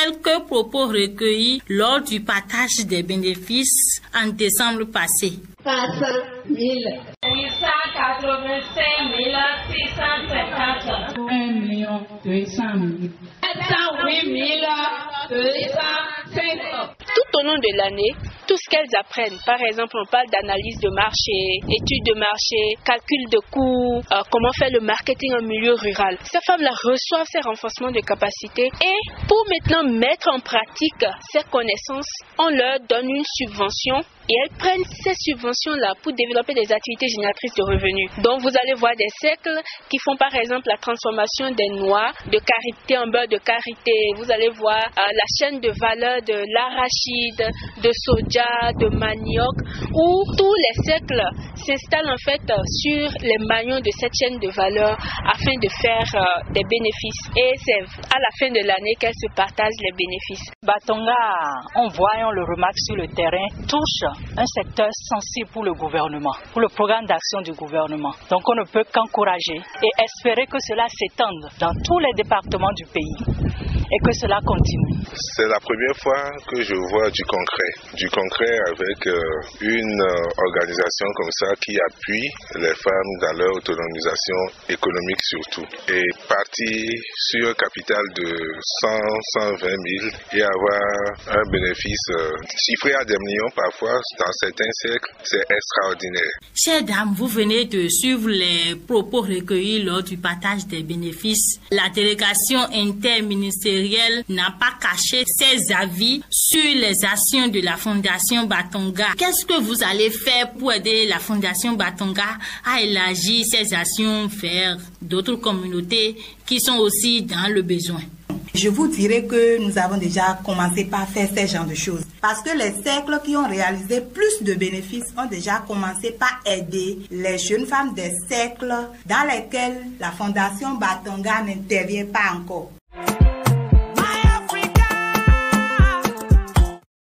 quelques propos recueillis lors du partage des bénéfices en décembre passé. 400 000. 885 650. 1 200 000. 708 250. Tout au long de l'année, tout ce qu'elles apprennent, par exemple, on parle d'analyse de marché, études de marché, calcul de coûts, comment faire le marketing en milieu rural. Ces femmes-là reçoivent ces renforcements de capacités et pour maintenant mettre en pratique ces connaissances, on leur donne une subvention et elles prennent ces subventions-là pour développer des activités génératrices de revenus. Donc vous allez voir des cercles qui font par exemple la transformation des noix de karité en beurre de karité. Vous allez voir la chaîne de valeur de l'arachide, de soja, de manioc, où tous les cercles s'installent en fait sur les maillons de cette chaîne de valeur afin de faire des bénéfices. Et c'est à la fin de l'année qu'elles se partagent les bénéfices. Batonga, on voit et on le remarque sur le terrain, touche un secteur sensible pour le gouvernement, pour le programme d'action du gouvernement. Donc on ne peut qu'encourager et espérer que cela s'étende dans tous les départements du pays et que cela continue. C'est la première fois que je vois du concret avec une organisation comme ça qui appuie les femmes dans leur autonomisation économique surtout. Et partir sur un capital de 100, 120 000 et avoir un bénéfice chiffré à des millions parfois dans certains cercles, c'est extraordinaire. Chère dame, vous venez de suivre les propos recueillis lors du partage des bénéfices. La délégation interministérielle n'a pas caché ses avis sur les actions de la Fondation Batonga. Qu'est-ce que vous allez faire pour aider la Fondation Batonga à élargir ses actions vers d'autres communautés qui sont aussi dans le besoin? Je vous dirais que nous avons déjà commencé par faire ce genre de choses. Parce que les cercles qui ont réalisé plus de bénéfices ont déjà commencé par aider les jeunes femmes des cercles dans lesquels la Fondation Batonga n'intervient pas encore.